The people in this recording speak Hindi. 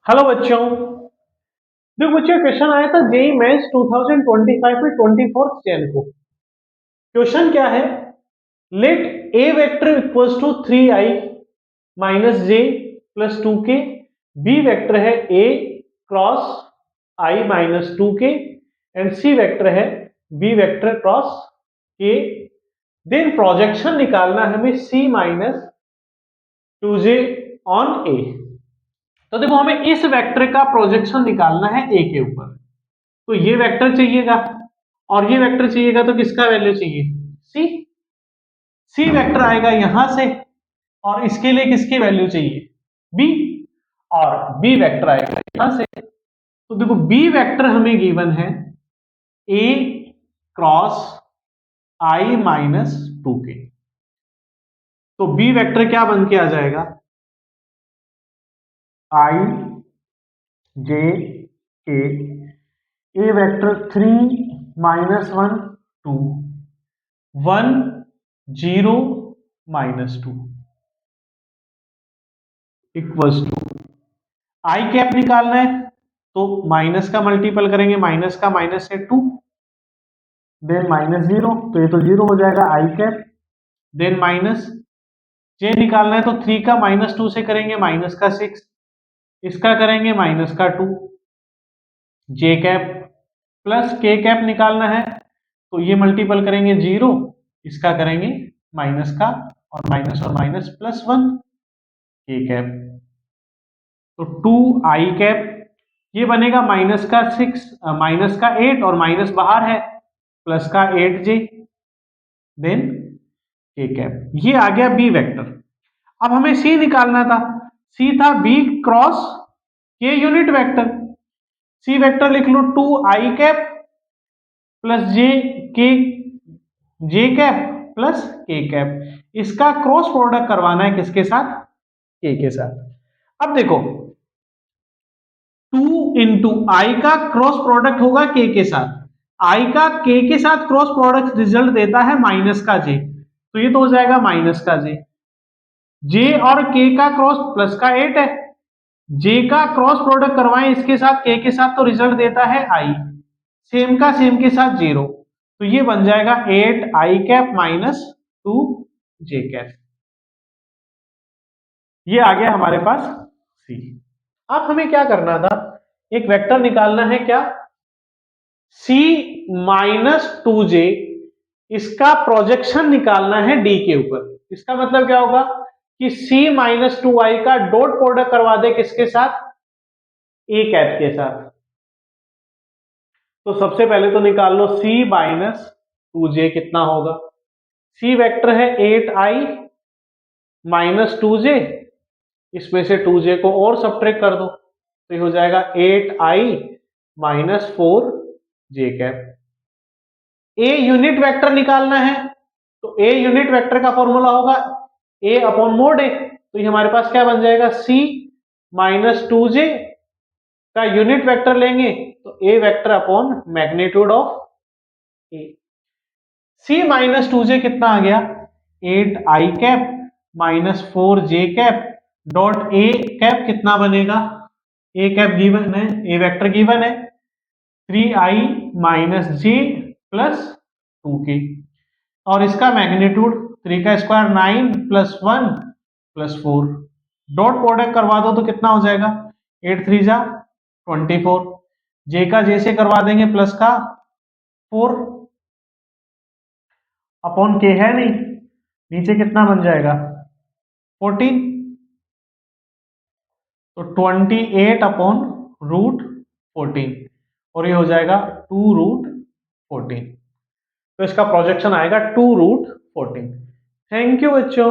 हेलो बच्चों। देखो बच्चों, क्वेश्चन आया था जेई मेंस 2025 में 24 जैन को। क्वेश्चन क्या है? Let A vector equals to 3i minus J plus 2k। B vector है A cross I minus 2k and C vector है B vector cross K. Then projection निकालना है हमें सी माइनस 2j ऑन ए। तो देखो, हमें इस वेक्टर का प्रोजेक्शन निकालना है ए के ऊपर। तो ये वेक्टर चाहिएगा और ये वेक्टर चाहिएगा, तो किसका वैल्यू चाहिए? सी। सी वेक्टर आएगा यहां से और इसके लिए किसकी वैल्यू चाहिए? बी। और बी वेक्टर आएगा यहां से। तो देखो, बी वेक्टर हमें गिवन है A cross I minus 2k। तो बी वेक्टर क्या बन के आ जाएगा? I J K. A vector 3 minus 1 2 1 0 minus 2 equals to I cap निकालना है। तो माइनस का मल्टीपल करेंगे, माइनस का माइनस है 2, देन माइनस 0, तो ये तो 0 हो जाएगा आई कैप। देन माइनस जे निकालना है, तो 3 का माइनस 2 से करेंगे माइनस का 6, इसका करेंगे माइनस का 2 जे कैप। प्लस के कैप निकालना है, तो ये मल्टीपल करेंगे 0, इसका करेंगे माइनस का और माइनस प्लस 1 के कैप। तो 2 आई कैप, ये बनेगा माइनस का 6 माइनस का 8 और माइनस बाहर है, प्लस का 8j। देन के कैप। ये आ गया बी वेक्टर। अब हमें सी निकालना था। सी था बी क्रॉस के यूनिट वेक्टर। सी वेक्टर लिख लो 2 आई कैप प्लस जे कैप प्लस के कैप। इसका क्रॉस प्रोडक्ट करवाना है किसके साथ? के साथ। अब देखो, 2 इंटू आई का क्रॉस प्रोडक्ट होगा के साथ। आई का के साथ क्रॉस प्रोडक्ट रिजल्ट देता है माइनस का जे, तो ये तो हो जाएगा माइनस का जे। जे और के का क्रॉस प्लस का 8 है। जे का क्रॉस प्रोडक्ट करवाएं इसके साथ के साथ, तो रिजल्ट देता है आई। सेम का सेम के साथ 0, तो ये बन जाएगा 8 आई कैप माइनस 2 जे कैप। ये आ गया हमारे पास सी। अब हमें क्या करना था? एक वेक्टर निकालना है, क्या? सी माइनस 2j। इसका प्रोजेक्शन निकालना है डी के ऊपर। इसका मतलब क्या होगा कि सी माइनस 2i का डॉट प्रोडक्ट करवा दे किसके साथ? ए कैप के साथ। तो सबसे पहले तो निकाल लो सी माइनस 2j कितना होगा। सी वेक्टर है 8i माइनस 2j, इसमें से 2j को और सब्ट्रैक्ट कर दो, तो ये हो जाएगा 8i minus 4j cap. A unit vector निकालना है, तो ए यूनिट वेक्टर का फॉर्मूला होगा ए अपॉन मोड ए। तो ये हमारे पास क्या बन जाएगा? सी माइनस 2j का यूनिट वेक्टर लेंगे, तो A vector upon magnitude of A. C minus 2j कितना आ गया? 8i cap minus 4j cap dot A cap कितना बनेगा? ए कैप गिवन है, ए वेक्टर गिवन है 3i minus J plus 2k, और इसका मैग्नीट्यूड 3 का square 9 plus 1 plus 4। Dot product करवा दो तो कितना हो जाएगा? 8 3 जा 24। जे का जे से करवा देंगे प्लस का 4 अपॉन के है नहीं, नीचे कितना बन जाएगा? 14। तो 28 अपॉन रूट 14 और ये हो जाएगा 2 रूट 14। तो इसका प्रोजेक्शन आएगा 2 रूट 14। थैंक यू बच्चों।